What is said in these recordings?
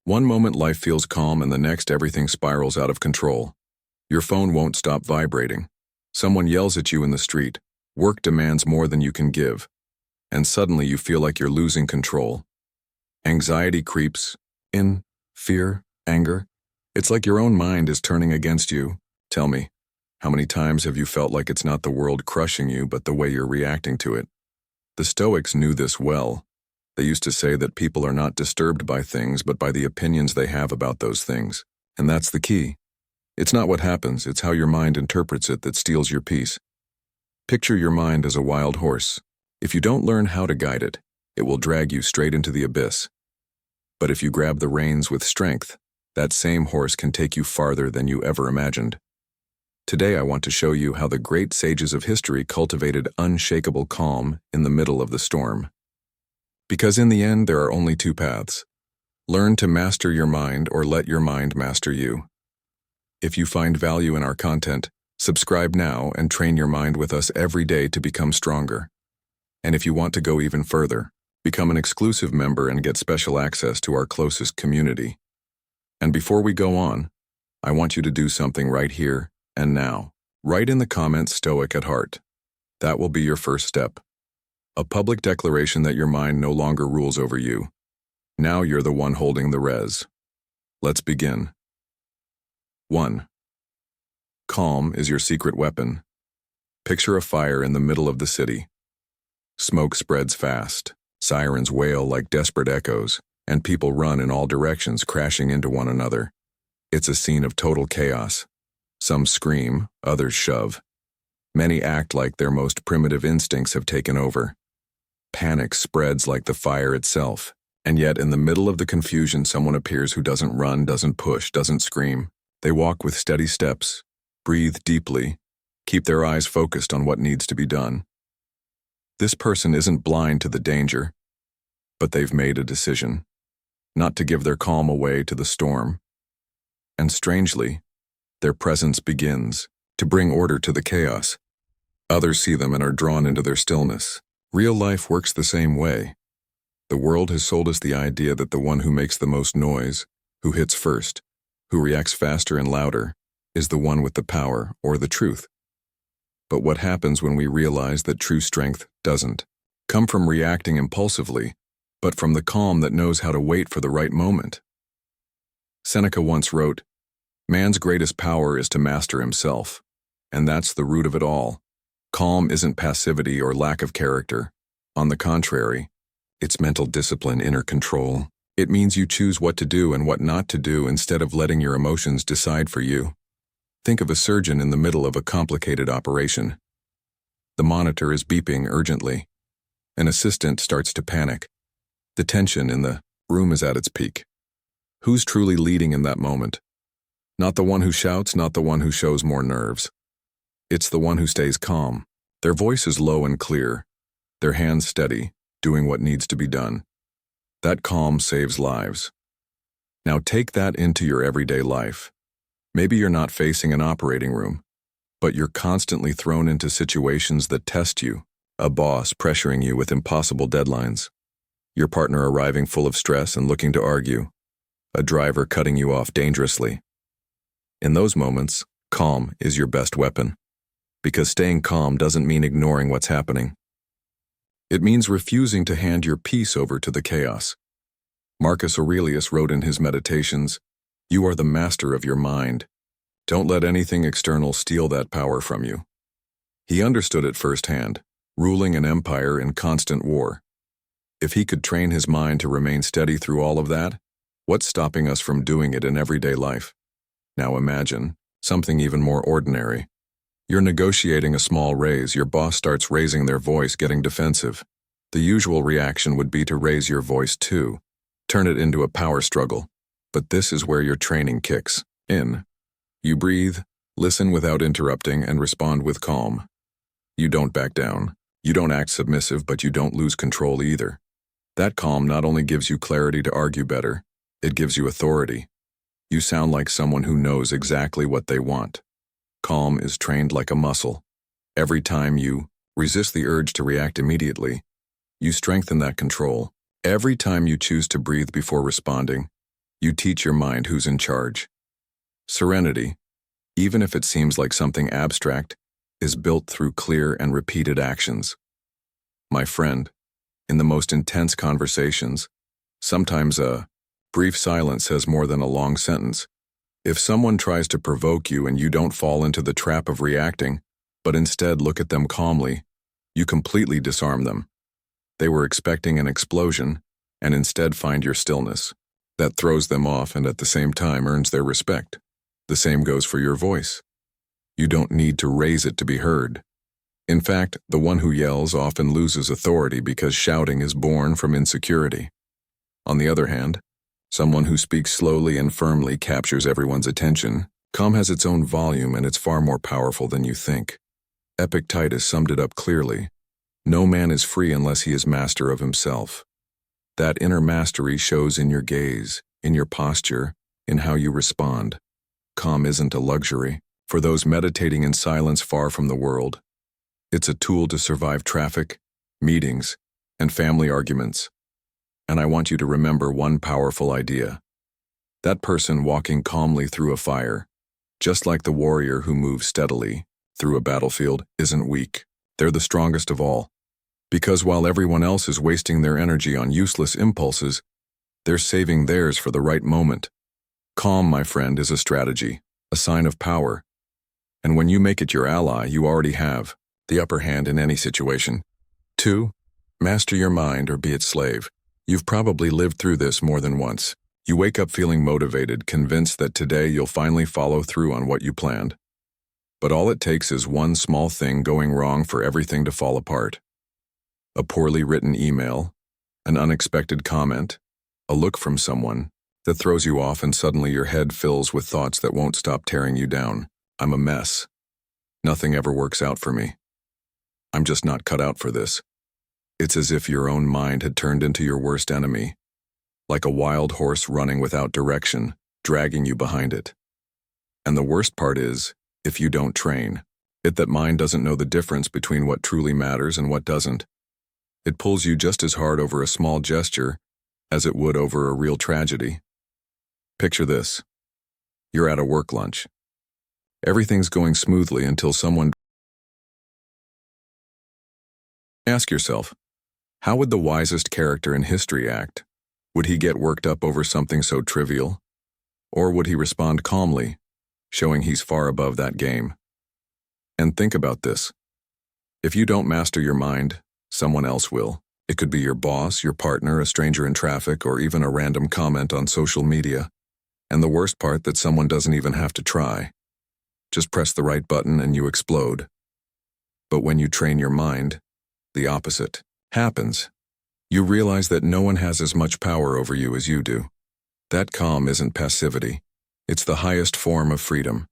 One moment life feels calm and the next everything spirals out of control. Your phone won't stop vibrating. Someone yells at you in the street. Work demands more than you can give. And suddenly you feel like you're losing control. Anxiety creeps in, fear, anger. It's like your own mind is turning against you. Tell me, how many times have you felt like it's not the world crushing you but the way you're reacting to it? The Stoics knew this well. They used to say that people are not disturbed by things but by the opinions they have about those things. And that's the key. It's not what happens, it's how your mind interprets it that steals your peace. Picture your mind as a wild horse. If you don't learn how to guide it, it will drag you straight into the abyss. But if you grab the reins with strength, that same horse can take you farther than you ever imagined. Today I want to show you how the great sages of history cultivated unshakable calm in the middle of the storm. Because in the end there are only two paths. Learn to master your mind or let your mind master you. If you find value in our content, subscribe now and train your mind with us every day to become stronger. And if you want to go even further, become an exclusive member and get special access to our closest community. And before we go on, I want you to do something right here and now. Write in the comments Stoic at heart. That will be your first step. A public declaration that your mind no longer rules over you. Now you're the one holding the res. Let's begin. 1. Calm is your secret weapon. Picture a fire in the middle of the city. Smoke spreads fast, sirens wail like desperate echoes, and people run in all directions, crashing into one another. It's a scene of total chaos. Some scream, others shove. Many act like their most primitive instincts have taken over. Panic spreads like the fire itself, and yet in the middle of the confusion someone appears who doesn't run, doesn't push, doesn't scream. They walk with steady steps, breathe deeply, keep their eyes focused on what needs to be done. This person isn't blind to the danger, but they've made a decision, not to give their calm away to the storm. And strangely, their presence begins to bring order to the chaos. Others see them and are drawn into their stillness. Real life works the same way. The world has sold us the idea that the one who makes the most noise, who hits first, who reacts faster and louder, is the one with the power or the truth. But what happens when we realize that true strength doesn't come from reacting impulsively, but from the calm that knows how to wait for the right moment? Seneca once wrote, "Man's greatest power is to master himself, and that's the root of it all." Calm isn't passivity or lack of character. On the contrary, it's mental discipline, inner control. It means you choose what to do and what not to do instead of letting your emotions decide for you. Think of a surgeon in the middle of a complicated operation. The monitor is beeping urgently. An assistant starts to panic. The tension in the room is at its peak. Who's truly leading in that moment? Not the one who shouts, not the one who shows more nerves. It's the one who stays calm. Their voice is low and clear, their hands steady, doing what needs to be done. That calm saves lives. Now take that into your everyday life. Maybe you're not facing an operating room, but you're constantly thrown into situations that test you. A boss pressuring you with impossible deadlines. Your partner arriving full of stress and looking to argue. A driver cutting you off dangerously. In those moments, calm is your best weapon. Because staying calm doesn't mean ignoring what's happening. It means refusing to hand your peace over to the chaos. Marcus Aurelius wrote in his Meditations, "You are the master of your mind. Don't let anything external steal that power from you." He understood it firsthand, ruling an empire in constant war. If he could train his mind to remain steady through all of that, what's stopping us from doing it in everyday life? Now imagine something even more ordinary. You're negotiating a small raise, your boss starts raising their voice, getting defensive. The usual reaction would be to raise your voice too, turn it into a power struggle. But this is where your training kicks in. You breathe, listen without interrupting, and respond with calm. You don't back down. You don't act submissive, but you don't lose control either. That calm not only gives you clarity to argue better, it gives you authority. You sound like someone who knows exactly what they want. Calm is trained like a muscle. Every time you resist the urge to react immediately, you strengthen that control. Every time you choose to breathe before responding, You teach your mind who's in charge. Serenity, even if it seems like something abstract, is built through clear and repeated actions. My friend, in the most intense conversations, sometimes a brief silence says more than a long sentence. If someone tries to provoke you and you don't fall into the trap of reacting, but instead look at them calmly, you completely disarm them. They were expecting an explosion, and instead find your stillness. That throws them off and at the same time earns their respect. The same goes for your voice. You don't need to raise it to be heard. In fact, the one who yells often loses authority because shouting is born from insecurity. On the other hand, someone who speaks slowly and firmly captures everyone's attention. Calm has its own volume and it's far more powerful than you think. Epictetus summed it up clearly. No man is free unless he is master of himself. That inner mastery shows in your gaze, in your posture, in how you respond. Calm isn't a luxury for those meditating in silence far from the world. It's a tool to survive traffic, meetings, and family arguments. And I want you to remember one powerful idea. That person walking calmly through a fire, just like the warrior who moves steadily through a battlefield, isn't weak. They're the strongest of all. Because while everyone else is wasting their energy on useless impulses, they're saving theirs for the right moment. Calm, my friend, is a strategy, a sign of power. And when you make it your ally, you already have the upper hand in any situation. 2. Master your mind or be its slave. You've probably lived through this more than once. You wake up feeling motivated, convinced that today you'll finally follow through on what you planned. But all it takes is one small thing going wrong for everything to fall apart. A poorly written email, an unexpected comment, a look from someone that throws you off and suddenly your head fills with thoughts that won't stop tearing you down. I'm a mess. Nothing ever works out for me. I'm just not cut out for this. It's as if your own mind had turned into your worst enemy, like a wild horse running without direction, dragging you behind it. And the worst part is, if you don't train it, that mind doesn't know the difference between what truly matters and what doesn't. It pulls you just as hard over a small gesture as it would over a real tragedy. Picture this. You're at a work lunch. Everything's going smoothly until someone... Ask yourself, how would the wisest character in history act? Would he get worked up over something so trivial? Or would he respond calmly, showing he's far above that game? And think about this. If you don't master your mind, someone else will. It could be your boss, your partner, a stranger in traffic, or even a random comment on social media. And the worst part, that someone doesn't even have to try. Just press the right button and you explode. But when you train your mind, the opposite happens. You realize that no one has as much power over you as you do. That calm isn't passivity. It's the highest form of freedom.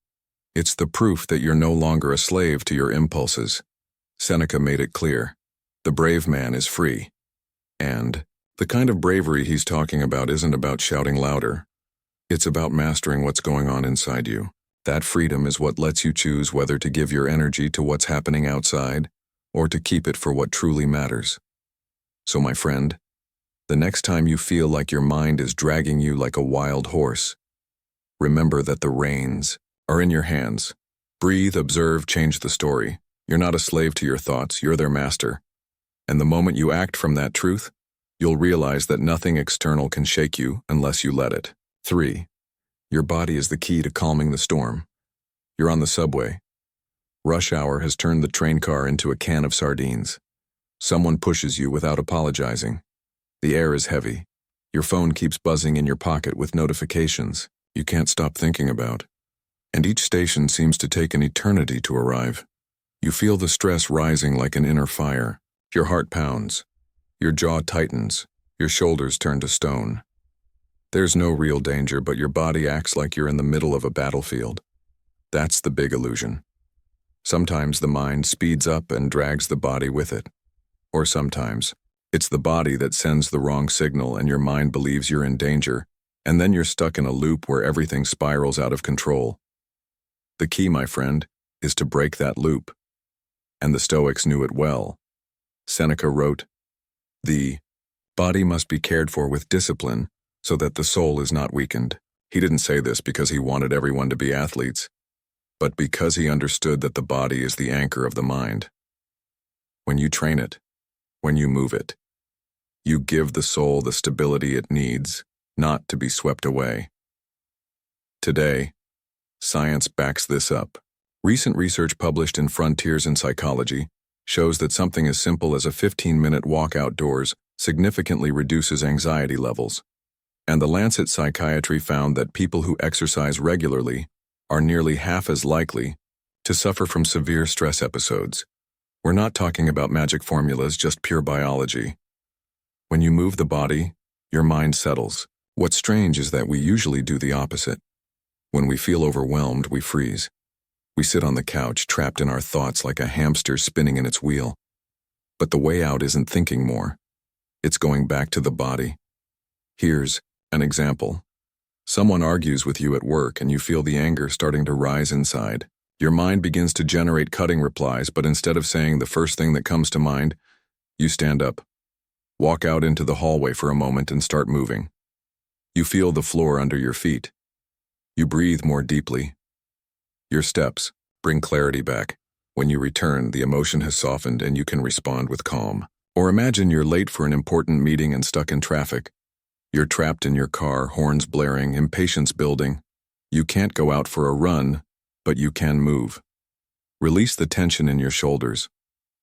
It's the proof that you're no longer a slave to your impulses. Seneca made it clear. The brave man is free. And the kind of bravery he's talking about isn't about shouting louder. It's about mastering what's going on inside you. That freedom is what lets you choose whether to give your energy to what's happening outside or to keep it for what truly matters. So, my friend, the next time you feel like your mind is dragging you like a wild horse, remember that the reins are in your hands. Breathe, observe, change the story. You're not a slave to your thoughts, you're their master. And the moment you act from that truth, you'll realize that nothing external can shake you unless you let it. 3. Your body is the key to calming the storm. You're on the subway. Rush hour has turned the train car into a can of sardines. Someone pushes you without apologizing. The air is heavy. Your phone keeps buzzing in your pocket with notifications you can't stop thinking about. And each station seems to take an eternity to arrive. You feel the stress rising like an inner fire. Your heart pounds. Your jaw tightens. Your shoulders turn to stone. There's no real danger, but your body acts like you're in the middle of a battlefield. That's the big illusion. Sometimes the mind speeds up and drags the body with it. Or sometimes, it's the body that sends the wrong signal and your mind believes you're in danger, and then you're stuck in a loop where everything spirals out of control. The key, my friend, is to break that loop. And the Stoics knew it well. Seneca wrote, "The body must be cared for with discipline, so that the soul is not weakened. He didn't say this because he wanted everyone to be athletes, but because he understood that the body is the anchor of the mind. When you train it, when you move it, you give the soul the stability it needs, not to be swept away. Today, science backs this up. Recent research published in Frontiers in Psychology shows that something as simple as a 15-minute walk outdoors significantly reduces anxiety levels. And the Lancet Psychiatry found that people who exercise regularly are nearly half as likely to suffer from severe stress episodes. We're not talking about magic formulas, just pure biology. When you move the body, your mind settles. What's strange is that we usually do the opposite. When we feel overwhelmed, we freeze. We sit on the couch, trapped in our thoughts like a hamster spinning in its wheel. But the way out isn't thinking more. It's going back to the body. Here's an example. Someone argues with you at work and you feel the anger starting to rise inside. Your mind begins to generate cutting replies, but instead of saying the first thing that comes to mind, you stand up, walk out into the hallway for a moment and start moving. You feel the floor under your feet. You breathe more deeply. Your steps bring clarity back. When you return, the emotion has softened and you can respond with calm. Or imagine you're late for an important meeting and stuck in traffic. You're trapped in your car, horns blaring, impatience building. You can't go out for a run, but you can move. Release the tension in your shoulders.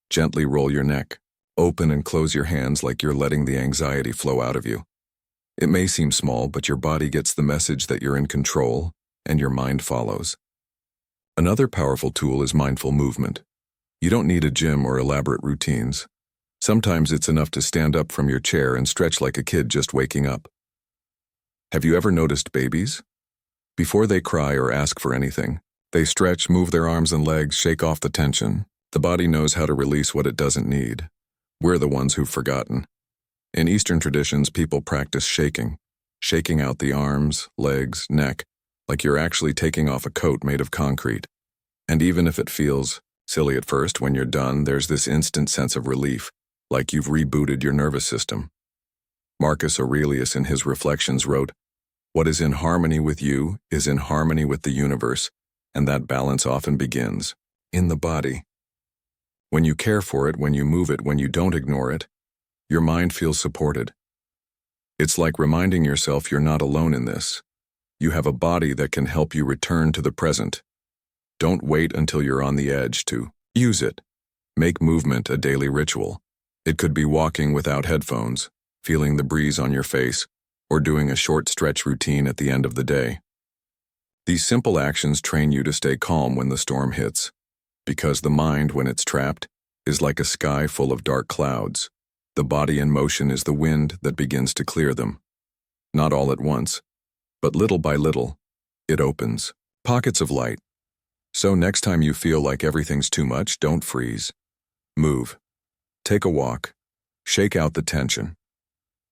Gently roll your neck. Open and close your hands like you're letting the anxiety flow out of you. It may seem small, but your body gets the message that you're in control, and your mind follows. Another powerful tool is mindful movement. You don't need a gym or elaborate routines. Sometimes it's enough to stand up from your chair and stretch like a kid just waking up. Have you ever noticed babies? Before they cry or ask for anything, they stretch, move their arms and legs, shake off the tension. The body knows how to release what it doesn't need. We're the ones who've forgotten. In Eastern traditions, people practice shaking out the arms, legs, neck, like you're actually taking off a coat made of concrete. And even if it feels silly at first, when you're done, there's this instant sense of relief, like you've rebooted your nervous system. Marcus Aurelius in his Reflections wrote, "What is in harmony with you is in harmony with the universe, and that balance often begins in the body." When you care for it, when you move it, when you don't ignore it, your mind feels supported. It's like reminding yourself you're not alone in this. You have a body that can help you return to the present. Don't wait until you're on the edge to use it. Make movement a daily ritual. It could be walking without headphones, feeling the breeze on your face, or doing a short stretch routine at the end of the day. These simple actions train you to stay calm when the storm hits, because the mind, when it's trapped, is like a sky full of dark clouds. The body in motion is the wind that begins to clear them. Not all at once, but little by little, it opens pockets of light. So next time you feel like everything's too much, don't freeze. Move. Take a walk. Shake out the tension.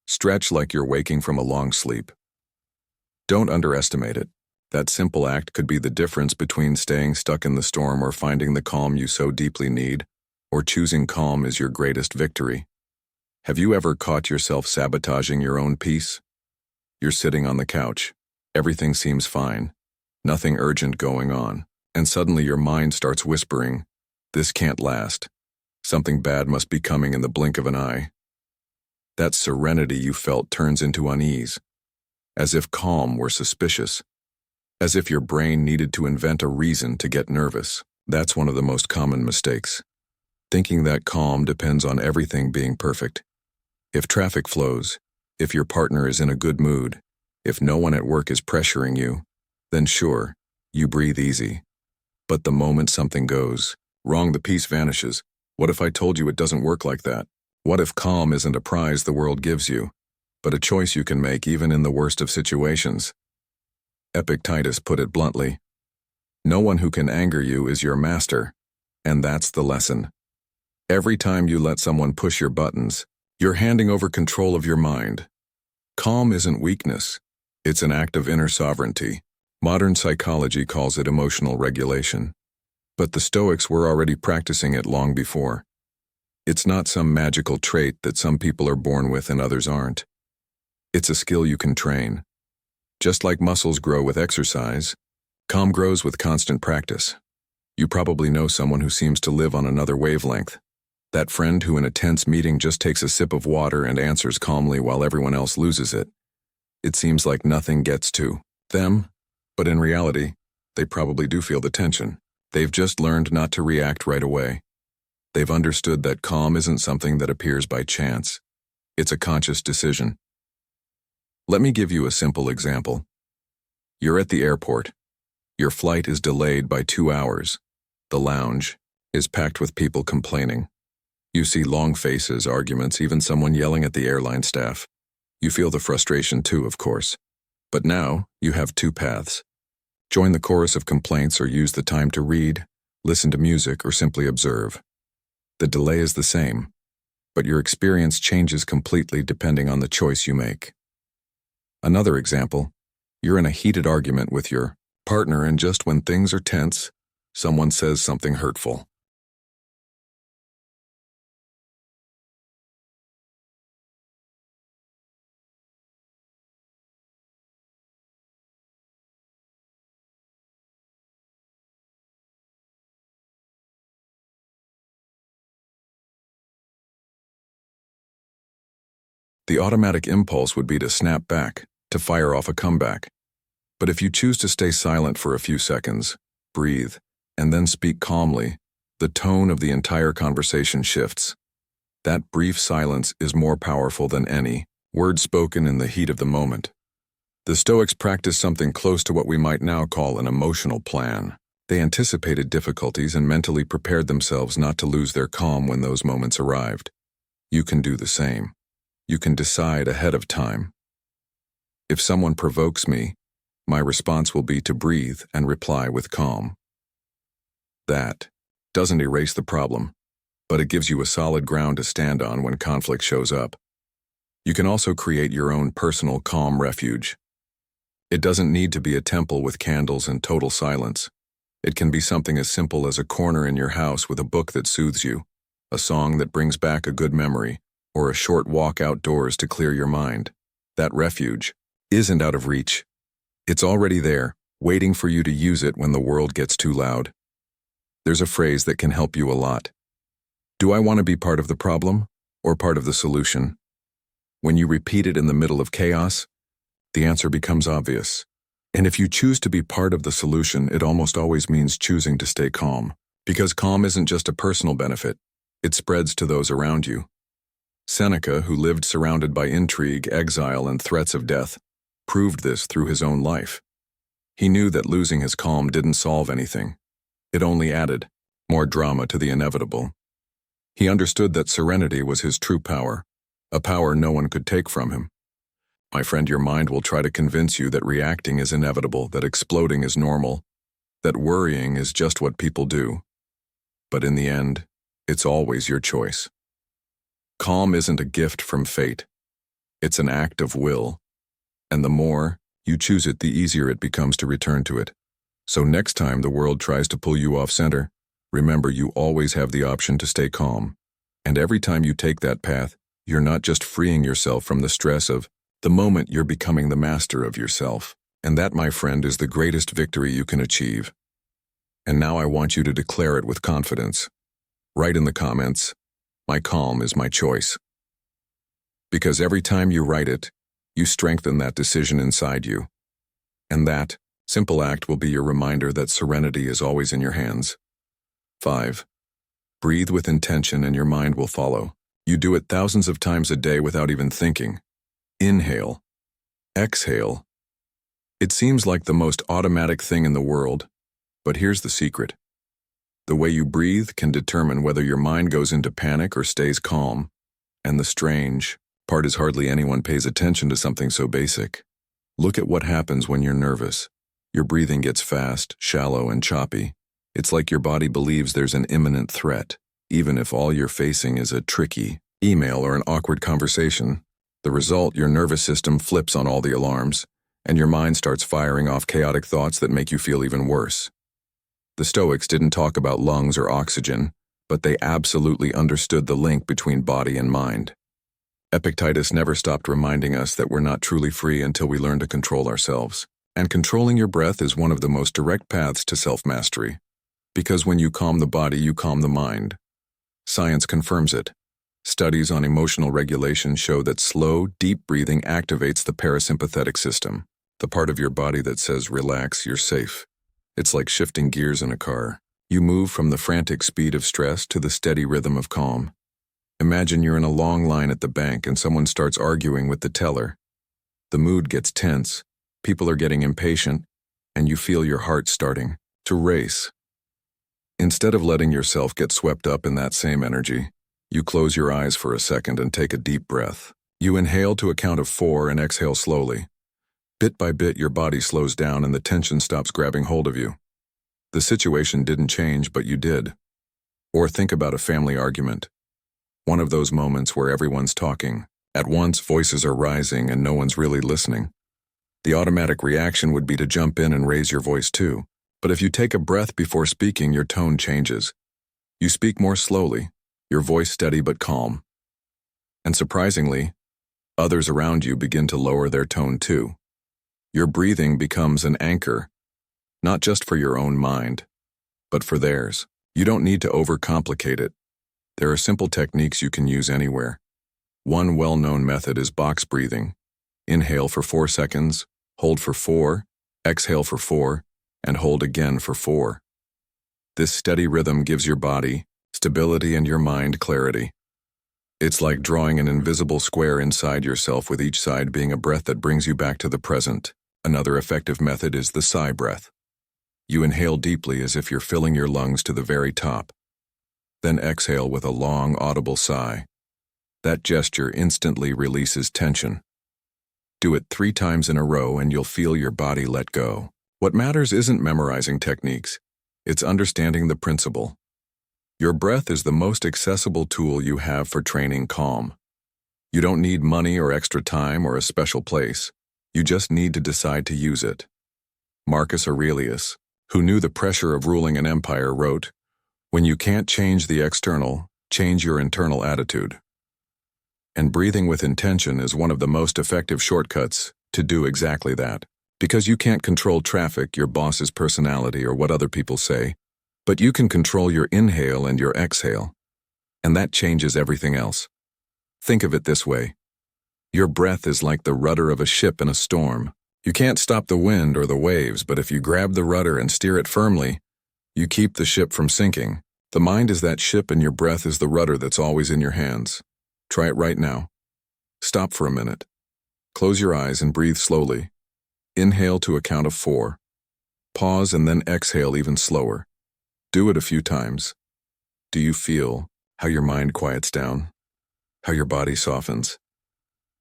Stretch like you're waking from a long sleep. Don't underestimate it. That simple act could be the difference between staying stuck in the storm or finding the calm you so deeply need, or choosing calm as your greatest victory. Have you ever caught yourself sabotaging your own peace? You're sitting on the couch. Everything seems fine. Nothing urgent going on. And suddenly your mind starts whispering, "This can't last. Something bad must be coming in the blink of an eye." That serenity you felt turns into unease, as if calm were suspicious, as if your brain needed to invent a reason to get nervous. That's one of the most common mistakes. Thinking that calm depends on everything being perfect. If traffic flows, if your partner is in a good mood, if no one at work is pressuring you, then sure, you breathe easy. But the moment something goes wrong, the peace vanishes. What if I told you it doesn't work like that? What if calm isn't a prize the world gives you, but a choice you can make even in the worst of situations? Epictetus put it bluntly, "No one who can anger you is your master," and that's the lesson. Every time you let someone push your buttons, you're handing over control of your mind. Calm isn't weakness, it's an act of inner sovereignty. Modern psychology calls it emotional regulation. But the Stoics were already practicing it long before. It's not some magical trait that some people are born with and others aren't. It's a skill you can train. Just like muscles grow with exercise, calm grows with constant practice. You probably know someone who seems to live on another wavelength. That friend who in a tense meeting just takes a sip of water and answers calmly while everyone else loses it. It seems like nothing gets to them, but in reality, they probably do feel the tension. They've just learned not to react right away. They've understood that calm isn't something that appears by chance. It's a conscious decision. Let me give you a simple example. You're at the airport. Your flight is delayed by 2 hours. The lounge is packed with people complaining. You see long faces, arguments, even someone yelling at the airline staff. You feel the frustration too, of course. But now, you have 2 paths. Join the chorus of complaints or use the time to read, listen to music, or simply observe. The delay is the same, but your experience changes completely depending on the choice you make. Another example, you're in a heated argument with your partner, and just when things are tense, someone says something hurtful. The automatic impulse would be to snap back, to fire off a comeback. But if you choose to stay silent for a few seconds, breathe, and then speak calmly, the tone of the entire conversation shifts. That brief silence is more powerful than any word spoken in the heat of the moment. The Stoics practiced something close to what we might now call an emotional plan. They anticipated difficulties and mentally prepared themselves not to lose their calm when those moments arrived. You can do the same. You can decide ahead of time. If someone provokes me, my response will be to breathe and reply with calm. That doesn't erase the problem, but it gives you a solid ground to stand on when conflict shows up. You can also create your own personal calm refuge. It doesn't need to be a temple with candles and total silence. It can be something as simple as a corner in your house with a book that soothes you, a song that brings back a good memory, or a short walk outdoors to clear your mind. That refuge isn't out of reach. It's already there, waiting for you to use it when the world gets too loud. There's a phrase that can help you a lot. Do I want to be part of the problem or part of the solution? When you repeat it in the middle of chaos, the answer becomes obvious. And if you choose to be part of the solution, it almost always means choosing to stay calm. Because calm isn't just a personal benefit, it spreads to those around you. Seneca, who lived surrounded by intrigue, exile, and threats of death, proved this through his own life. He knew that losing his calm didn't solve anything. It only added more drama to the inevitable. He understood that serenity was his true power, a power no one could take from him. My friend, your mind will try to convince you that reacting is inevitable, that exploding is normal, that worrying is just what people do. But in the end, it's always your choice. Calm isn't a gift from fate. It's an act of will. And the more you choose it, the easier it becomes to return to it. So next time the world tries to pull you off center, remember you always have the option to stay calm. And every time you take that path, you're not just freeing yourself from the stress of the moment, you're becoming the master of yourself. And that, my friend, is the greatest victory you can achieve. And now I want you to declare it with confidence. Write in the comments, "My calm is my choice." Because every time you write it, you strengthen that decision inside you. And that simple act will be your reminder that serenity is always in your hands. 5. Breathe with intention and your mind will follow. You do it thousands of times a day without even thinking. Inhale. Exhale. It seems like the most automatic thing in the world, but here's the secret. The way you breathe can determine whether your mind goes into panic or stays calm. And the strange part is hardly anyone pays attention to something so basic. Look at what happens when you're nervous. Your breathing gets fast, shallow, and choppy. It's like your body believes there's an imminent threat, even if all you're facing is a tricky email or an awkward conversation. The result, your nervous system flips on all the alarms, and your mind starts firing off chaotic thoughts that make you feel even worse. The Stoics didn't talk about lungs or oxygen, but they absolutely understood the link between body and mind. Epictetus never stopped reminding us that we're not truly free until we learn to control ourselves. And controlling your breath is one of the most direct paths to self-mastery. Because when you calm the body, you calm the mind. Science confirms it. Studies on emotional regulation show that slow, deep breathing activates the parasympathetic system, the part of your body that says, relax, you're safe. It's like shifting gears in a car. You move from the frantic speed of stress to the steady rhythm of calm. Imagine you're in a long line at the bank and someone starts arguing with the teller. The mood gets tense, people are getting impatient, and you feel your heart starting to race. Instead of letting yourself get swept up in that same energy, you close your eyes for a second and take a deep breath. You inhale to a count of 4 and exhale slowly. Bit by bit, your body slows down and the tension stops grabbing hold of you. The situation didn't change, but you did. Or think about a family argument. One of those moments where everyone's talking. At once, voices are rising and no one's really listening. The automatic reaction would be to jump in and raise your voice too. But if you take a breath before speaking, your tone changes. You speak more slowly, your voice steady but calm. And surprisingly, others around you begin to lower their tone too. Your breathing becomes an anchor, not just for your own mind, but for theirs. You don't need to overcomplicate it. There are simple techniques you can use anywhere. One well-known method is box breathing. Inhale for 4 seconds, hold for 4, exhale for 4, and hold again for 4. This steady rhythm gives your body stability and your mind clarity. It's like drawing an invisible square inside yourself, with each side being a breath that brings you back to the present. Another effective method is the sigh breath. You inhale deeply as if you're filling your lungs to the very top. Then exhale with a long, audible sigh. That gesture instantly releases tension. Do it 3 times in a row and you'll feel your body let go. What matters isn't memorizing techniques, it's understanding the principle. Your breath is the most accessible tool you have for training calm. You don't need money or extra time or a special place. You just need to decide to use it. Marcus Aurelius, who knew the pressure of ruling an empire, wrote, "When you can't change the external, change your internal attitude." And breathing with intention is one of the most effective shortcuts to do exactly that. Because you can't control traffic, your boss's personality, or what other people say, but you can control your inhale and your exhale. And that changes everything else. Think of it this way. Your breath is like the rudder of a ship in a storm. You can't stop the wind or the waves, but if you grab the rudder and steer it firmly, you keep the ship from sinking. The mind is that ship and your breath is the rudder that's always in your hands. Try it right now. Stop for a minute. Close your eyes and breathe slowly. Inhale to a count of 4. Pause and then exhale even slower. Do it a few times. Do you feel how your mind quiets down? How your body softens?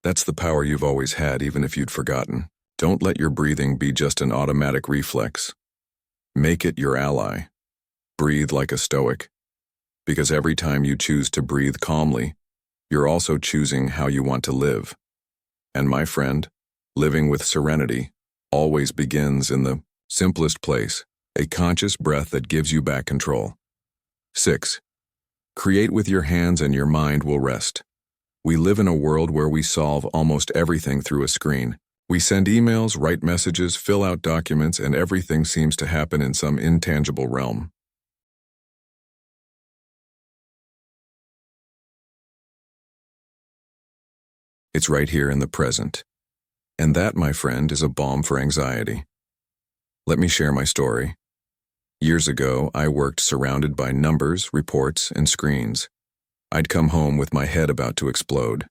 That's the power you've always had, even if you'd forgotten. Don't let your breathing be just an automatic reflex. Make it your ally. Breathe like a Stoic. Because every time you choose to breathe calmly, you're also choosing how you want to live. And my friend, living with serenity always begins in the simplest place, a conscious breath that gives you back control. 6. Create with your hands and your mind will rest. We live in a world where we solve almost everything through a screen. We send emails, write messages, fill out documents, and everything seems to happen in some intangible realm. It's right here in the present. And that, my friend, is a balm for anxiety. Let me share my story. Years ago, I worked surrounded by numbers, reports, and screens. I'd come home with my head about to explode.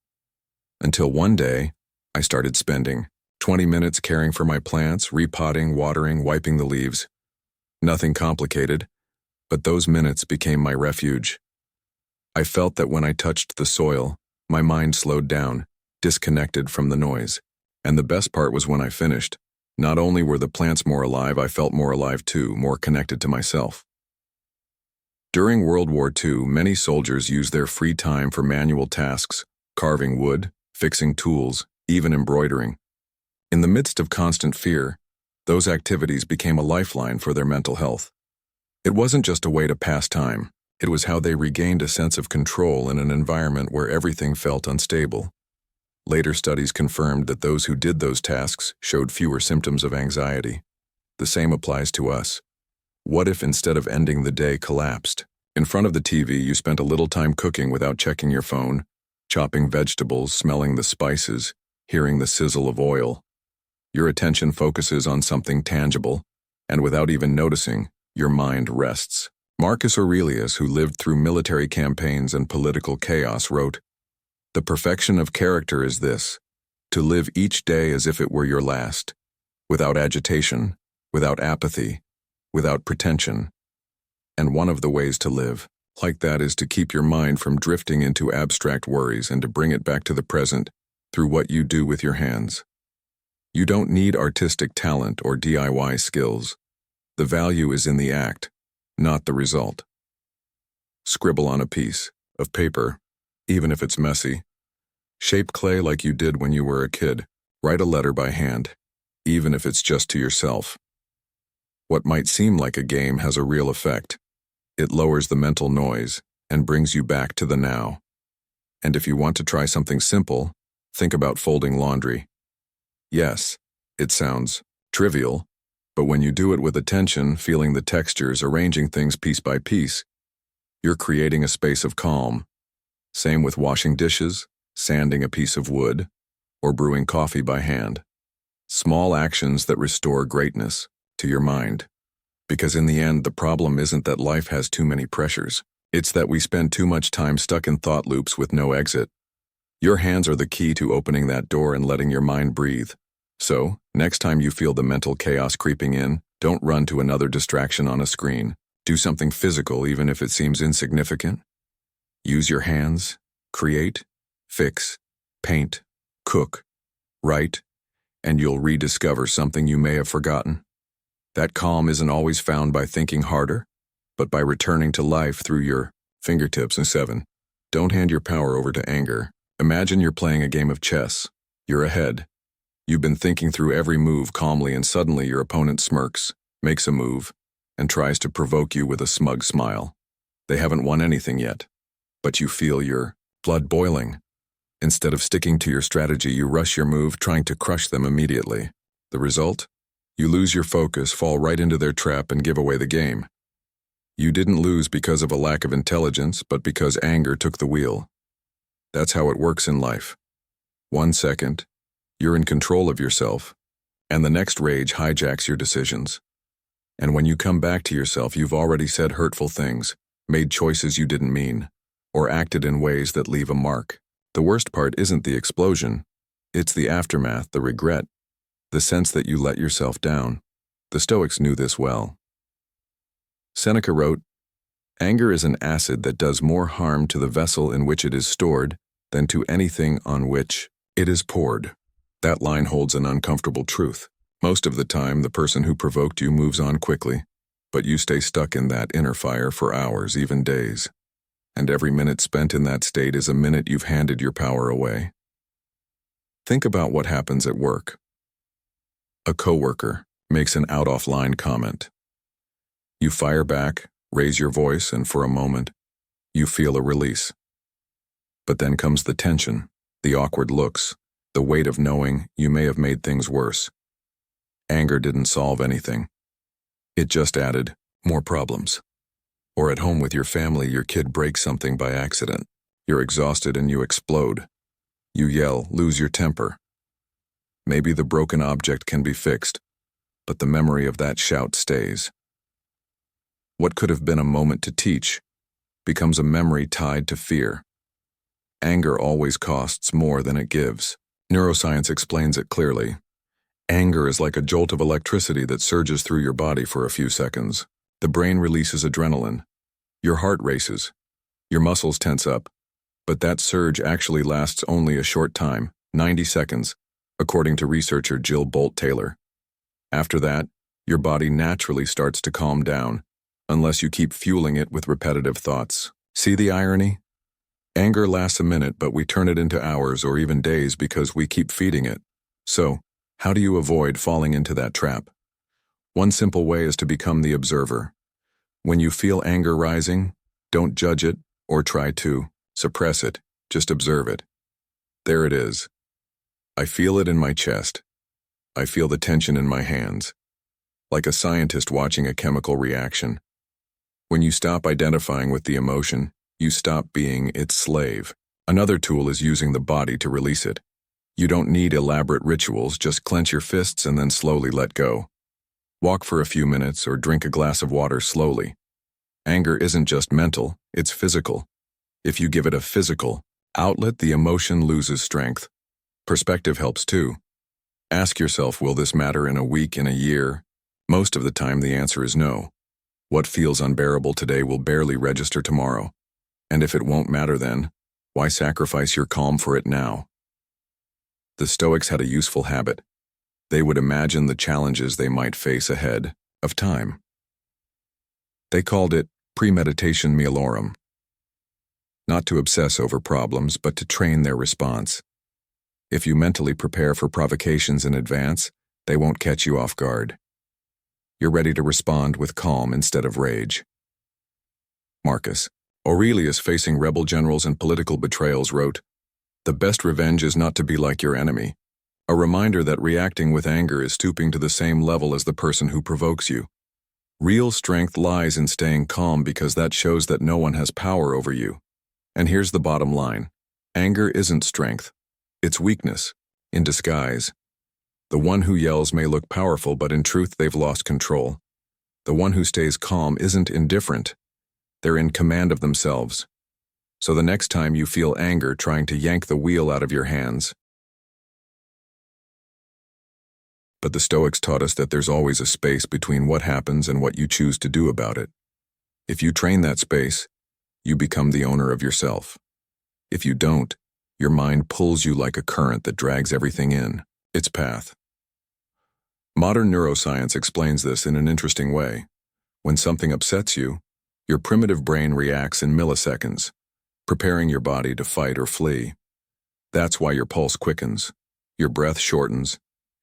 Until one day, I started spending 20 minutes caring for my plants, repotting, watering, wiping the leaves. Nothing complicated, but those minutes became my refuge. I felt that when I touched the soil, my mind slowed down, disconnected from the noise. And the best part was when I finished. Not only were the plants more alive, I felt more alive too, more connected to myself. During World War II, many soldiers used their free time for manual tasks, carving wood, fixing tools, even embroidering. In the midst of constant fear, those activities became a lifeline for their mental health. It wasn't just a way to pass time, it was how they regained a sense of control in an environment where everything felt unstable. Later studies confirmed that those who did those tasks showed fewer symptoms of anxiety. The same applies to us. What if instead of ending the day collapsed? In front of the TV, you spent a little time cooking without checking your phone, chopping vegetables, smelling the spices, hearing the sizzle of oil. Your attention focuses on something tangible, and without even noticing, your mind rests. Marcus Aurelius, who lived through military campaigns and political chaos, wrote, "The perfection of character is this, to live each day as if it were your last, without agitation, without apathy, without pretension." And one of the ways to live like that is to keep your mind from drifting into abstract worries and to bring it back to the present through what you do with your hands. You don't need artistic talent or DIY skills. The value is in the act, not the result. Scribble on a piece of paper, even if it's messy. Shape clay like you did when you were a kid. Write a letter by hand, even if it's just to yourself. What might seem like a game has a real effect. It lowers the mental noise and brings you back to the now. And if you want to try something simple, think about folding laundry. Yes, it sounds trivial, but when you do it with attention, feeling the textures, arranging things piece by piece, you're creating a space of calm. Same with washing dishes, sanding a piece of wood, or brewing coffee by hand. Small actions that restore greatness to your mind. Because in the end, the problem isn't that life has too many pressures. It's that we spend too much time stuck in thought loops with no exit. Your hands are the key to opening that door and letting your mind breathe. So, next time you feel the mental chaos creeping in, don't run to another distraction on a screen. Do something physical even if it seems insignificant. Use your hands, create, fix, paint, cook, write, and you'll rediscover something you may have forgotten. That calm isn't always found by thinking harder, but by returning to life through your fingertips. And 7. Don't hand your power over to anger. Imagine you're playing a game of chess. You're ahead. You've been thinking through every move calmly, and suddenly your opponent smirks, makes a move, and tries to provoke you with a smug smile. They haven't won anything yet, but you feel your blood boiling. Instead of sticking to your strategy, you rush your move, trying to crush them immediately. The result? You lose your focus, fall right into their trap, and give away the game. You didn't lose because of a lack of intelligence, but because anger took the wheel. That's how it works in life. 1 second, you're in control of yourself, and the next rage hijacks your decisions. And when you come back to yourself, you've already said hurtful things, made choices you didn't mean, or acted in ways that leave a mark. The worst part isn't the explosion. It's the aftermath, the regret, the sense that you let yourself down. The Stoics knew this well. Seneca wrote, "Anger is an acid that does more harm to the vessel in which it is stored than to anything on which it is poured." That line holds an uncomfortable truth. Most of the time, the person who provoked you moves on quickly, but you stay stuck in that inner fire for hours, even days. And every minute spent in that state is a minute you've handed your power away. Think about what happens at work. A coworker makes an out-of-line comment. You fire back, raise your voice, and for a moment, you feel a release. But then comes the tension, the awkward looks, the weight of knowing you may have made things worse. Anger didn't solve anything. It just added more problems. Or at home with your family, your kid breaks something by accident. You're exhausted and you explode. You yell, lose your temper. Maybe the broken object can be fixed, but the memory of that shout stays. What could have been a moment to teach becomes a memory tied to fear. Anger always costs more than it gives. Neuroscience explains it clearly. Anger is like a jolt of electricity that surges through your body for a few seconds. The brain releases adrenaline. Your heart races. Your muscles tense up. But that surge actually lasts only a short time, 90 seconds, according to researcher Jill Bolt-Taylor. After that, your body naturally starts to calm down, unless you keep fueling it with repetitive thoughts. See the irony? Anger lasts a minute, but we turn it into hours or even days because we keep feeding it. So, how do you avoid falling into that trap? One simple way is to become the observer. When you feel anger rising, don't judge it or try to suppress it, just observe it. There it is. I feel it in my chest. I feel the tension in my hands, like a scientist watching a chemical reaction. When you stop identifying with the emotion, you stop being its slave. Another tool is using the body to release it. You don't need elaborate rituals, just clench your fists and then slowly let go. Walk for a few minutes or drink a glass of water slowly. Anger isn't just mental, it's physical. If you give it a physical outlet, the emotion loses strength. Perspective helps too. Ask yourself, will this matter in a week, in a year? Most of the time the answer is no. What feels unbearable today will barely register tomorrow. And if it won't matter then, why sacrifice your calm for it now? The Stoics had a useful habit. They would imagine the challenges they might face ahead of time. They called it premeditation malorum. Not to obsess over problems, but to train their response. If you mentally prepare for provocations in advance, they won't catch you off guard. You're ready to respond with calm instead of rage. Marcus Aurelius, facing rebel generals and political betrayals, wrote, "The best revenge is not to be like your enemy," a reminder that reacting with anger is stooping to the same level as the person who provokes you. Real strength lies in staying calm because that shows that no one has power over you. And here's the bottom line. Anger isn't strength. It's weakness, in disguise. The one who yells may look powerful, but in truth they've lost control. The one who stays calm isn't indifferent. They're in command of themselves. So the next time you feel anger trying to yank the wheel out of your hands. But the Stoics taught us that there's always a space between what happens and what you choose to do about it. If you train that space, you become the owner of yourself. If you don't, your mind pulls you like a current that drags everything in its path. Modern neuroscience explains this in an interesting way. When something upsets you, your primitive brain reacts in milliseconds, preparing your body to fight or flee. That's why your pulse quickens, your breath shortens,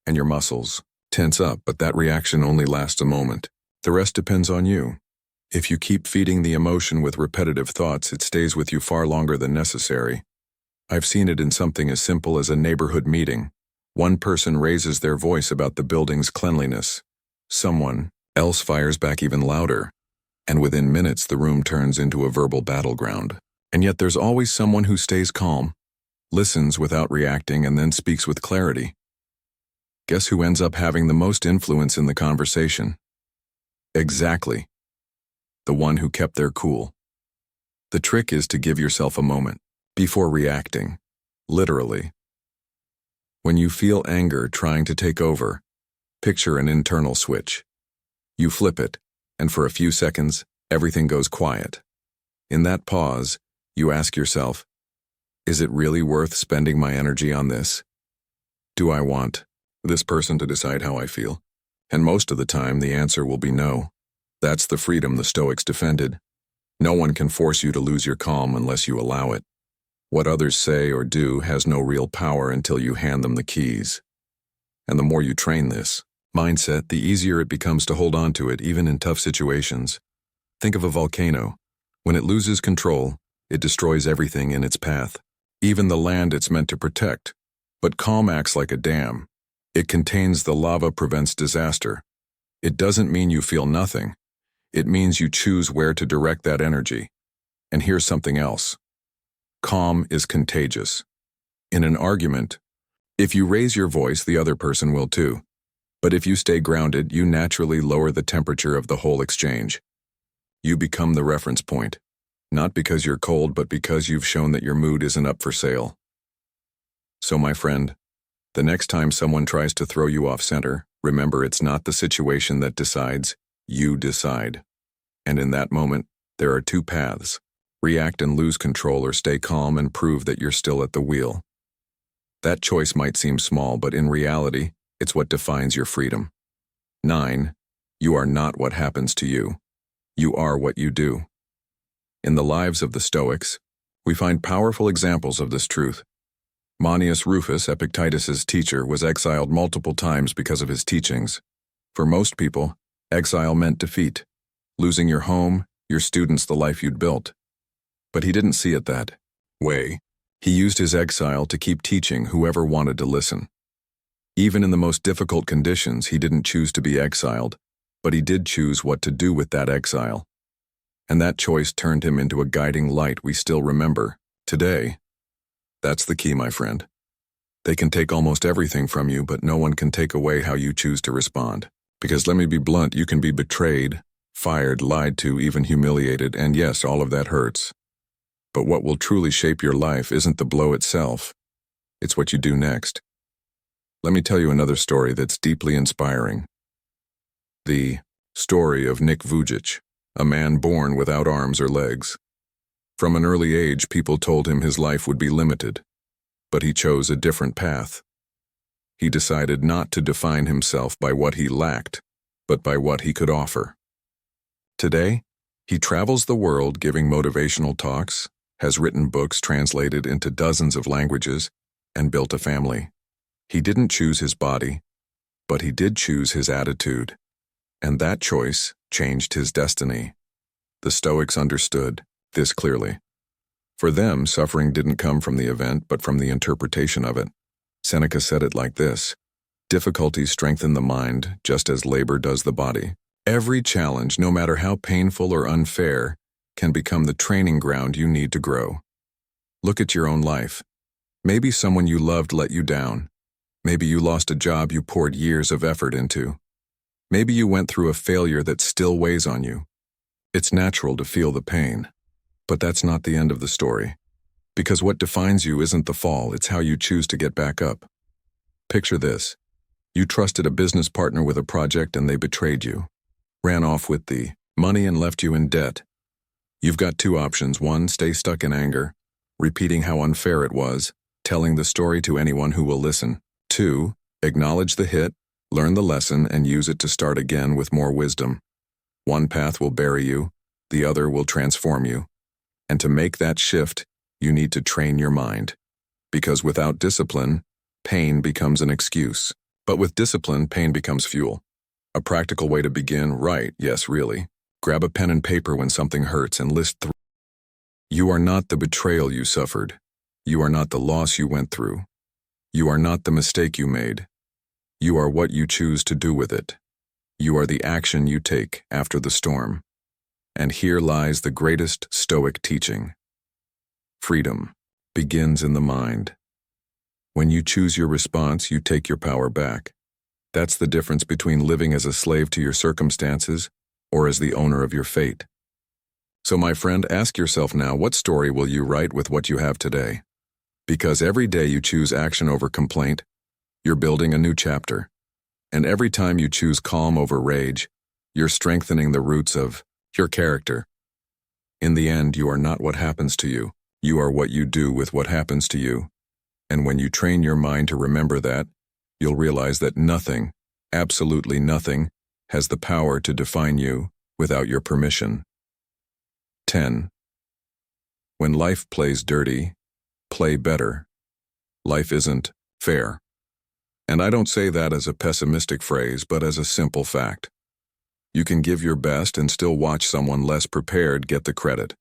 and your muscles tense up, but that reaction only lasts a moment. The rest depends on you. If you keep feeding the emotion with repetitive thoughts, it stays with you far longer than necessary. I've seen it in something as simple as a neighborhood meeting. One person raises their voice about the building's cleanliness. Someone else fires back even louder. And within minutes, the room turns into a verbal battleground. And yet there's always someone who stays calm, listens without reacting, and then speaks with clarity. Guess who ends up having the most influence in the conversation? Exactly. The one who kept their cool. The trick is to give yourself a moment before reacting, literally. When you feel anger trying to take over, picture an internal switch. You flip it, and for a few seconds, everything goes quiet. In that pause, you ask yourself, is it really worth spending my energy on this? Do I want this person to decide how I feel? And most of the time, the answer will be no. That's the freedom the Stoics defended. No one can force you to lose your calm unless you allow it. What others say or do has no real power until you hand them the keys. And the more you train this mindset, the easier it becomes to hold on to it, even in tough situations. Think of a volcano. When it loses control, it destroys everything in its path, even the land it's meant to protect. But calm acts like a dam. It contains the lava, prevents disaster. It doesn't mean you feel nothing. It means you choose where to direct that energy. And here's something else. Calm is contagious. In an argument, if you raise your voice, the other person will too. But if you stay grounded, you naturally lower the temperature of the whole exchange. You become the reference point, not because you're cold, but because you've shown that your mood isn't up for sale. So, my friend, the next time someone tries to throw you off center, remember it's not the situation that decides, you decide. And in that moment, there are two paths. React and lose control, or stay calm and prove that you're still at the wheel. That choice might seem small, but in reality, it's what defines your freedom. 9. You are not what happens to you. You are what you do. In the lives of the Stoics, we find powerful examples of this truth. Manius Rufus, Epictetus' teacher, was exiled multiple times because of his teachings. For most people, exile meant defeat, losing your home, your students, the life you'd built. But he didn't see it that way. He used his exile to keep teaching whoever wanted to listen. Even in the most difficult conditions, he didn't choose to be exiled, but he did choose what to do with that exile. And that choice turned him into a guiding light we still remember today. That's the key, my friend. They can take almost everything from you, but no one can take away how you choose to respond. Because let me be blunt, you can be betrayed, fired, lied to, even humiliated, and yes, all of that hurts. But what will truly shape your life isn't the blow itself. It's what you do next. Let me tell you another story that's deeply inspiring. The story of Nick Vujicic, a man born without arms or legs. From an early age, people told him his life would be limited, but he chose a different path. He decided not to define himself by what he lacked, but by what he could offer. Today, he travels the world giving motivational talks, has written books translated into dozens of languages, and built a family. He didn't choose his body, but he did choose his attitude, and that choice changed his destiny. The Stoics understood this clearly. For them, suffering didn't come from the event, but from the interpretation of it. Seneca said it like this: difficulties strengthen the mind just as labor does the body. Every challenge, no matter how painful or unfair, can become the training ground you need to grow. Look at your own life. Maybe someone you loved let you down. Maybe you lost a job you poured years of effort into. Maybe you went through a failure that still weighs on you. It's natural to feel the pain, but that's not the end of the story. Because what defines you isn't the fall, it's how you choose to get back up. Picture this. You trusted a business partner with a project and they betrayed you, ran off with the money and left you in debt. You've got two options. One, stay stuck in anger, repeating how unfair it was, telling the story to anyone who will listen. Two, acknowledge the hit, learn the lesson, and use it to start again with more wisdom. One path will bury you, the other will transform you. And to make that shift, you need to train your mind. Because without discipline, pain becomes an excuse. But with discipline, pain becomes fuel. A practical way to begin, right, yes, really. Grab a pen and paper when something hurts and list 3. You are not the betrayal you suffered. You are not the loss you went through. You are not the mistake you made. You are what you choose to do with it. You are the action you take after the storm. And here lies the greatest Stoic teaching. Freedom begins in the mind. When you choose your response, you take your power back. That's the difference between living as a slave to your circumstances or as the owner of your fate. So my friend, ask yourself now, what story will you write with what you have today? Because every day you choose action over complaint, you're building a new chapter. And every time you choose calm over rage, you're strengthening the roots of your character. In the end, you are not what happens to you. You are what you do with what happens to you. And when you train your mind to remember that, you'll realize that nothing, absolutely nothing, has the power to define you without your permission. 10. When life plays dirty, play better. Life isn't fair. And I don't say that as a pessimistic phrase, but as a simple fact. You can give your best and still watch someone less prepared get the credit.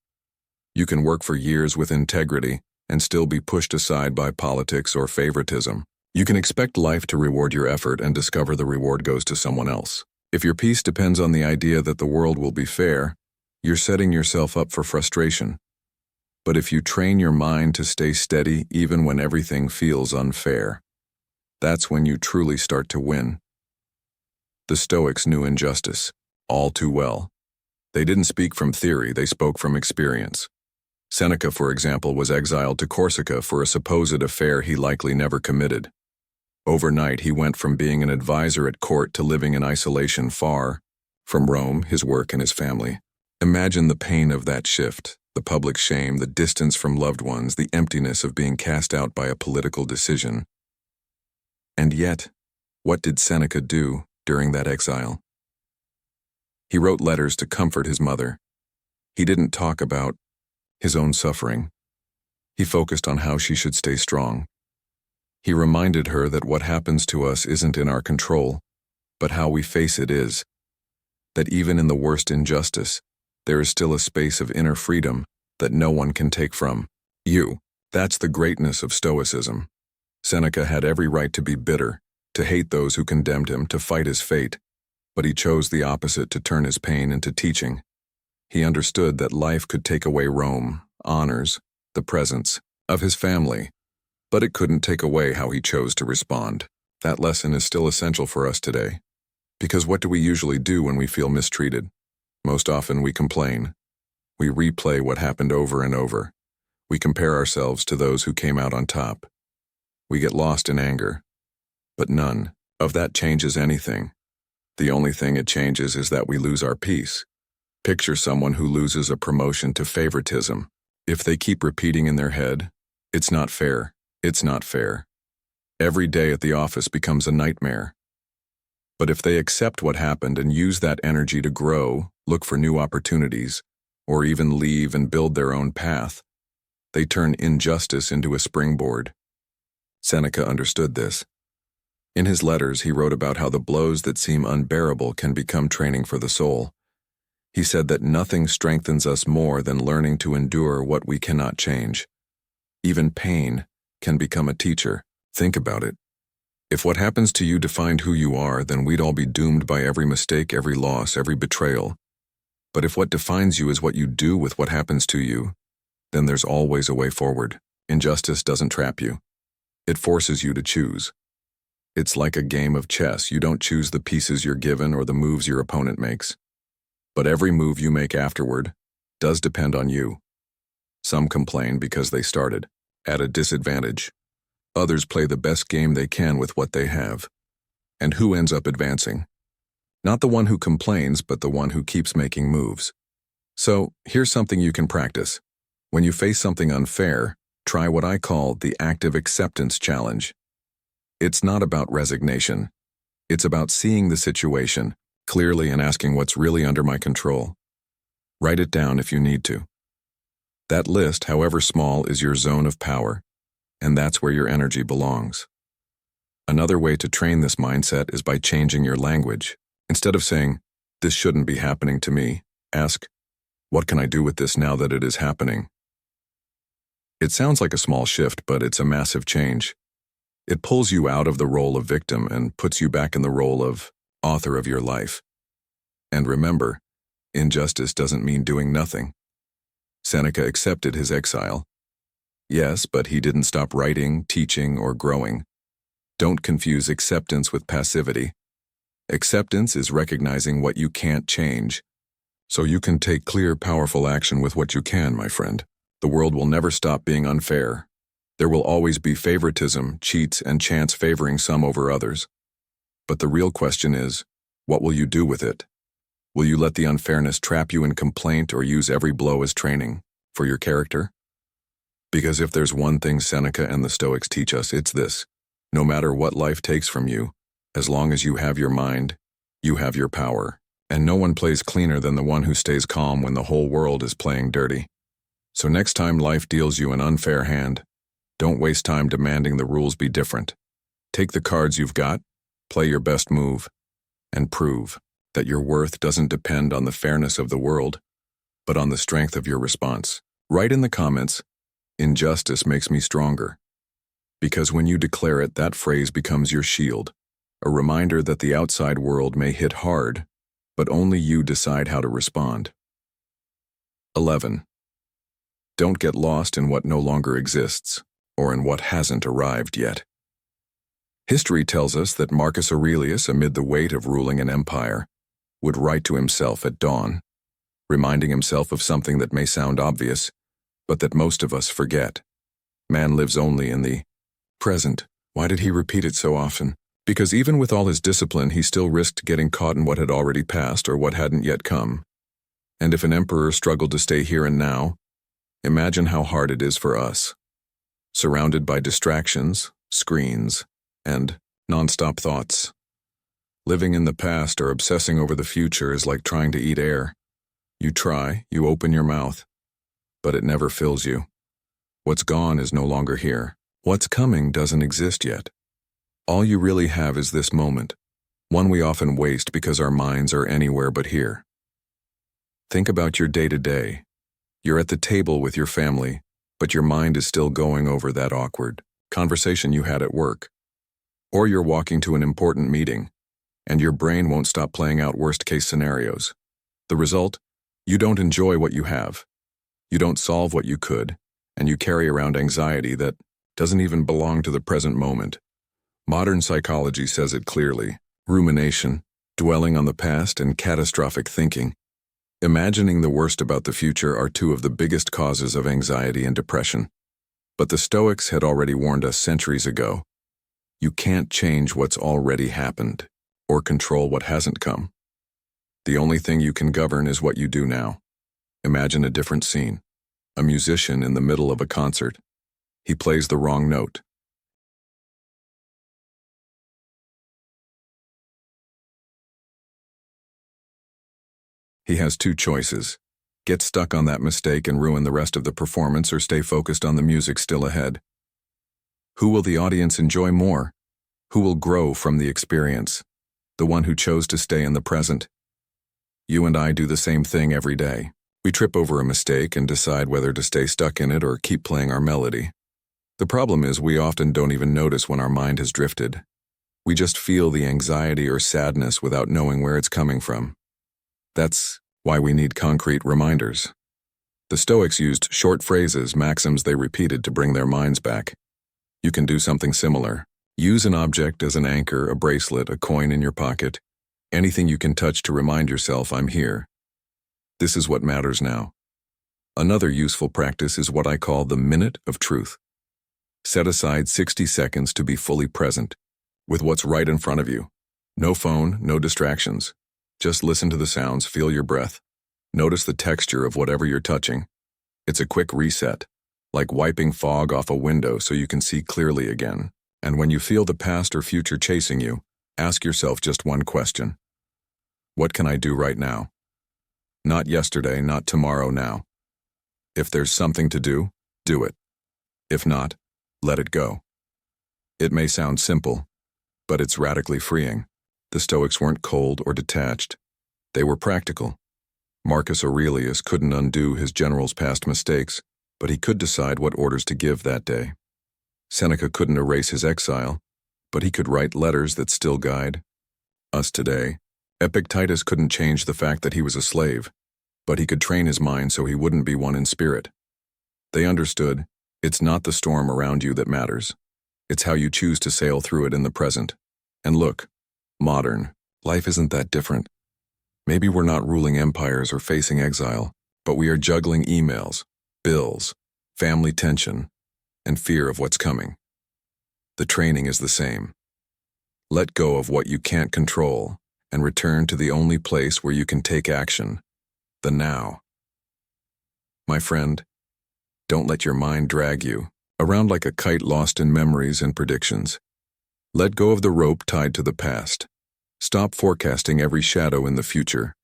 You can work for years with integrity and still be pushed aside by politics or favoritism. You can expect life to reward your effort and discover the reward goes to someone else. If your peace depends on the idea that the world will be fair, you're setting yourself up for frustration. But if you train your mind to stay steady even when everything feels unfair, that's when you truly start to win. The Stoics knew injustice all too well. They didn't speak from theory, they spoke from experience. Seneca, for example, was exiled to Corsica for a supposed affair he likely never committed. Overnight, he went from being an advisor at court to living in isolation far from Rome, his work, and his family. Imagine the pain of that shift, the public shame, the distance from loved ones, the emptiness of being cast out by a political decision. And yet, what did Seneca do during that exile? He wrote letters to comfort his mother. He didn't talk about his own suffering. He focused on how she should stay strong. He reminded her that what happens to us isn't in our control, but how we face it is. That even in the worst injustice, there is still a space of inner freedom that no one can take from you. That's the greatness of Stoicism. Seneca had every right to be bitter, to hate those who condemned him, to fight his fate, but he chose the opposite, to turn his pain into teaching. He understood that life could take away Rome, honors, the presence of his family, but it couldn't take away how he chose to respond. That lesson is still essential for us today. Because what do we usually do when we feel mistreated? Most often we complain. We replay what happened over and over. We compare ourselves to those who came out on top. We get lost in anger. But none of that changes anything. The only thing it changes is that we lose our peace. Picture someone who loses a promotion to favoritism. If they keep repeating in their head, "It's not fair, it's not fair," every day at the office becomes a nightmare. But if they accept what happened and use that energy to grow, look for new opportunities, or even leave and build their own path, they turn injustice into a springboard. Seneca understood this. In his letters, he wrote about how the blows that seem unbearable can become training for the soul. He said that nothing strengthens us more than learning to endure what we cannot change. Even pain can become a teacher. Think about it. If what happens to you defined who you are, then we'd all be doomed by every mistake, every loss, every betrayal. But if what defines you is what you do with what happens to you, then there's always a way forward. Injustice doesn't trap you. It forces you to choose. It's like a game of chess. You don't choose the pieces you're given or the moves your opponent makes. But every move you make afterward does depend on you. Some complain because they started at a disadvantage. Others play the best game they can with what they have. And who ends up advancing? Not the one who complains, but the one who keeps making moves. So, here's something you can practice. When you face something unfair, try what I call the active acceptance challenge. It's not about resignation. It's about seeing the situation clearly and asking what's really under my control. Write it down if you need to. That list, however small, is your zone of power, and that's where your energy belongs. Another way to train this mindset is by changing your language. Instead of saying, "This shouldn't be happening to me," ask, "What can I do with this now that it is happening?" It sounds like a small shift, but it's a massive change. It pulls you out of the role of victim and puts you back in the role of author of your life. And remember, injustice doesn't mean doing nothing. Seneca accepted his exile. Yes, but he didn't stop writing, teaching, or growing. Don't confuse acceptance with passivity. Acceptance is recognizing what you can't change, so you can take clear, powerful action with what you can, my friend. The world will never stop being unfair. There will always be favoritism, cheats, and chance favoring some over others. But the real question is, what will you do with it? Will you let the unfairness trap you in complaint or use every blow as training for your character? Because if there's one thing Seneca and the Stoics teach us, it's this. No matter what life takes from you, as long as you have your mind, you have your power. And no one plays cleaner than the one who stays calm when the whole world is playing dirty. So next time life deals you an unfair hand, don't waste time demanding the rules be different. Take the cards you've got, play your best move, and prove that your worth doesn't depend on the fairness of the world, but on the strength of your response. Write in the comments, "Injustice makes me stronger." Because when you declare it, that phrase becomes your shield, a reminder that the outside world may hit hard, but only you decide how to respond. 11. Don't get lost in what no longer exists, or in what hasn't arrived yet. History tells us that Marcus Aurelius, amid the weight of ruling an empire, would write to himself at dawn, reminding himself of something that may sound obvious, but that most of us forget. Man lives only in the present. Why did he repeat it so often? Because even with all his discipline, he still risked getting caught in what had already passed or what hadn't yet come. And if an emperor struggled to stay here and now, imagine how hard it is for us. Surrounded by distractions, screens, and non-stop thoughts. Living in the past or obsessing over the future is like trying to eat air. You try, you open your mouth, but it never fills you. What's gone is no longer here. What's coming doesn't exist yet. All you really have is this moment, one we often waste because our minds are anywhere but here. Think about your day-to-day. You're at the table with your family, but your mind is still going over that awkward conversation you had at work. Or you're walking to an important meeting, and your brain won't stop playing out worst-case scenarios. The result? You don't enjoy what you have. You don't solve what you could, and you carry around anxiety that doesn't even belong to the present moment. Modern psychology says it clearly. Rumination, dwelling on the past, and catastrophic thinking, imagining the worst about the future are two of the biggest causes of anxiety and depression. But the Stoics had already warned us centuries ago. You can't change what's already happened, or control what hasn't come. The only thing you can govern is what you do now. Imagine a different scene. A musician in the middle of a concert. He plays the wrong note. He has two choices. Get stuck on that mistake and ruin the rest of the performance, or stay focused on the music still ahead. Who will the audience enjoy more? Who will grow from the experience? The one who chose to stay in the present. You and I do the same thing every day. We trip over a mistake and decide whether to stay stuck in it or keep playing our melody. The problem is we often don't even notice when our mind has drifted. We just feel the anxiety or sadness without knowing where it's coming from. That's why we need concrete reminders. The Stoics used short phrases, maxims they repeated to bring their minds back. You can do something similar. Use an object as an anchor, a bracelet, a coin in your pocket, anything you can touch to remind yourself, I'm here. This is what matters now. Another useful practice is what I call the minute of truth. Set aside 60 seconds to be fully present with what's right in front of you. No phone, no distractions. Just listen to the sounds, feel your breath. Notice the texture of whatever you're touching. It's a quick reset, like wiping fog off a window so you can see clearly again. And when you feel the past or future chasing you, ask yourself just one question. What can I do right now? Not yesterday, not tomorrow, now. If there's something to do, do it. If not, let it go. It may sound simple, but it's radically freeing. The Stoics weren't cold or detached. They were practical. Marcus Aurelius couldn't undo his general's past mistakes, but he could decide what orders to give that day. Seneca couldn't erase his exile, but he could write letters that still guide us today. Epictetus couldn't change the fact that he was a slave, but he could train his mind so he wouldn't be one in spirit. They understood, it's not the storm around you that matters. It's how you choose to sail through it in the present. And look, modern, life isn't that different. Maybe we're not ruling empires or facing exile, but we are juggling emails, bills, family tension, and fear of what's coming. The training is the same. Let go of what you can't control and return to the only place where you can take action, the now. My friend, don't let your mind drag you around like a kite lost in memories and predictions. Let go of the rope tied to the past. Stop forecasting every shadow in the future.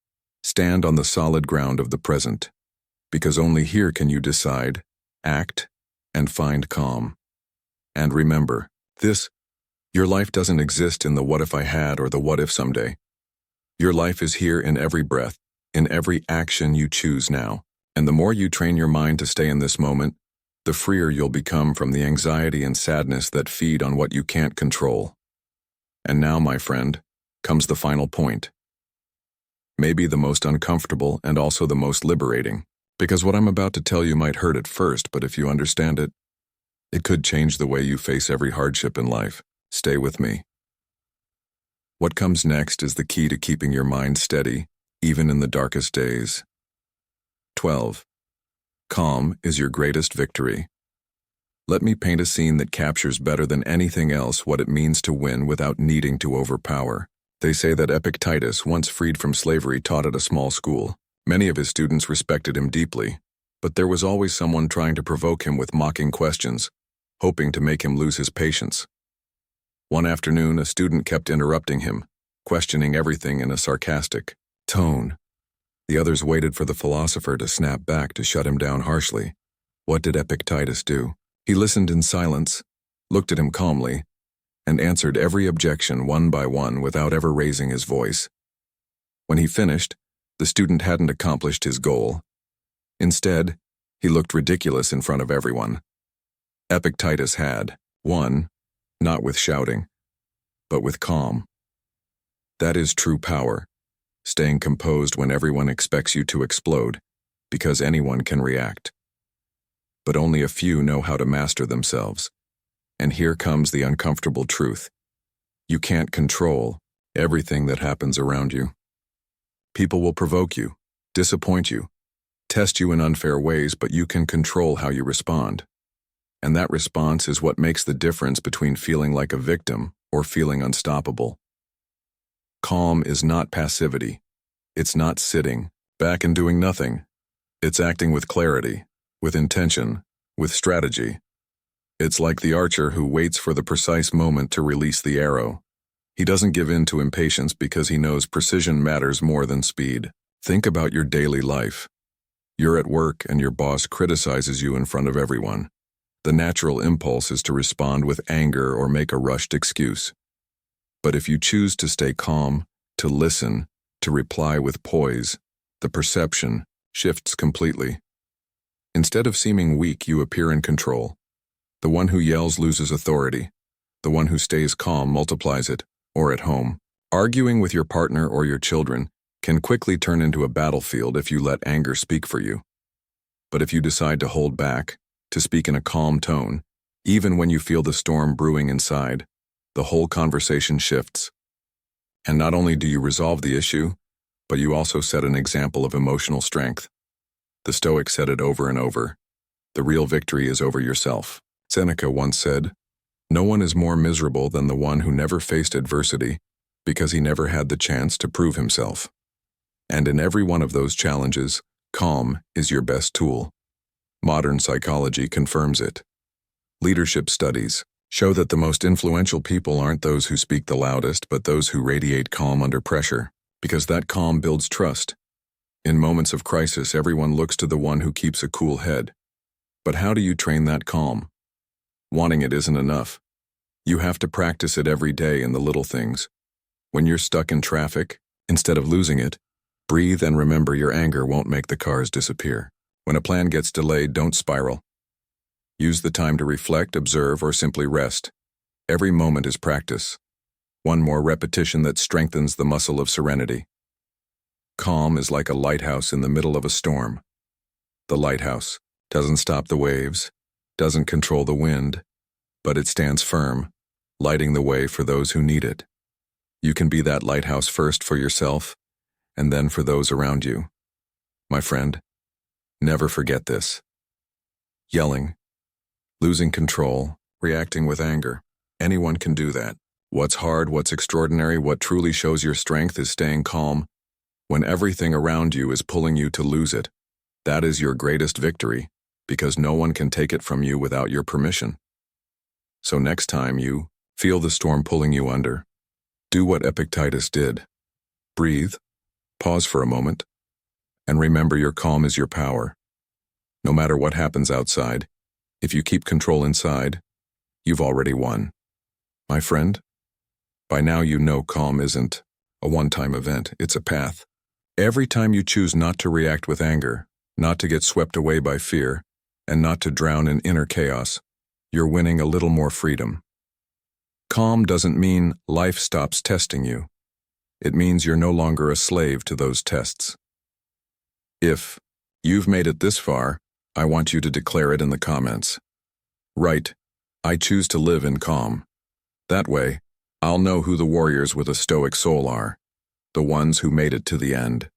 Stand on the solid ground of the present, because only here can you decide, act, and find calm. And remember, your life doesn't exist in the what if I had or the what if someday. Your life is here in every breath, in every action you choose now. And the more you train your mind to stay in this moment, the freer you'll become from the anxiety and sadness that feed on what you can't control. And now, my friend, comes the final point. Maybe the most uncomfortable and also the most liberating, because what I'm about to tell you might hurt at first, but if you understand it, it could change the way you face every hardship in life. Stay with me. What comes next is the key to keeping your mind steady, even in the darkest days. 12. Calm is your greatest victory. Let me paint a scene that captures better than anything else what it means to win without needing to overpower. They say that Epictetus, once freed from slavery, taught at a small school. Many of his students respected him deeply, but there was always someone trying to provoke him with mocking questions, hoping to make him lose his patience. One afternoon, a student kept interrupting him, questioning everything in a sarcastic tone. The others waited for the philosopher to snap back to shut him down harshly. What did Epictetus do? He listened in silence, looked at him calmly, and answered every objection one by one without ever raising his voice. When he finished, the student hadn't accomplished his goal. Instead, He looked ridiculous in front of everyone. Epictetus had won, not with shouting, but with calm. That is true power, staying composed when everyone expects you to explode, because anyone can react. But only a few know how to master themselves. And here comes the uncomfortable truth. You can't control everything that happens around you. People will provoke you, disappoint you, test you in unfair ways, but you can control how you respond. And that response is what makes the difference between feeling like a victim or feeling unstoppable. Calm is not passivity. It's not sitting back and doing nothing. It's acting with clarity, with intention, with strategy. It's like the archer who waits for the precise moment to release the arrow. He doesn't give in to impatience because he knows precision matters more than speed. Think about your daily life. You're at work and your boss criticizes you in front of everyone. The natural impulse is to respond with anger or make a rushed excuse. But if you choose to stay calm, to listen, to reply with poise, the perception shifts completely. Instead of seeming weak, you appear in control. The one who yells loses authority. The one who stays calm multiplies it, or at home. Arguing with your partner or your children can quickly turn into a battlefield if you let anger speak for you. But if you decide to hold back, to speak in a calm tone, even when you feel the storm brewing inside, the whole conversation shifts. And not only do you resolve the issue, but you also set an example of emotional strength. The Stoics said it over and over. The real victory is over yourself. Seneca once said, "No one is more miserable than the one who never faced adversity because he never had the chance to prove himself." And in every one of those challenges, calm is your best tool. Modern psychology confirms it. Leadership studies show that the most influential people aren't those who speak the loudest, but those who radiate calm under pressure, because that calm builds trust. In moments of crisis, everyone looks to the one who keeps a cool head. But how do you train that calm? Wanting it isn't enough. You have to practice it every day in the little things. When you're stuck in traffic, instead of losing it, breathe and remember your anger won't make the cars disappear. When a plan gets delayed, don't spiral. Use the time to reflect, observe, or simply rest. Every moment is practice. One more repetition that strengthens the muscle of serenity. Calm is like a lighthouse in the middle of a storm. The lighthouse doesn't stop the waves, doesn't control the wind, but it stands firm, lighting the way for those who need it. You can be that lighthouse first for yourself, and then for those around you. My friend, never forget this. Yelling, losing control, reacting with anger. Anyone can do that. What's hard, what's extraordinary, what truly shows your strength is staying calm when everything around you is pulling you to lose it. That is your greatest victory, because no one can take it from you without your permission. So next time you feel the storm pulling you under, do what Epictetus did. Breathe, pause for a moment, and remember your calm is your power. No matter what happens outside, if you keep control inside, you've already won. My friend, by now you know calm isn't a one-time event, it's a path. Every time you choose not to react with anger, not to get swept away by fear, and not to drown in inner chaos, you're winning a little more freedom. Calm doesn't mean life stops testing you. It means you're no longer a slave to those tests. If you've made it this far, I want you to declare it in the comments. Write, "I choose to live in calm." That way, I'll know who the warriors with a stoic soul are, the ones who made it to the end.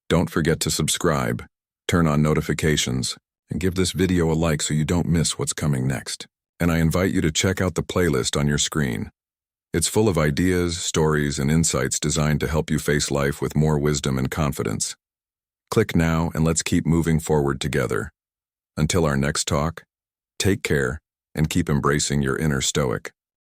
Don't forget to subscribe, turn on notifications, and give this video a like so you don't miss what's coming next. And I invite you to check out the playlist on your screen. It's full of ideas, stories, and insights designed to help you face life with more wisdom and confidence. Click now and let's keep moving forward together. Until our next talk, take care and keep embracing your inner stoic.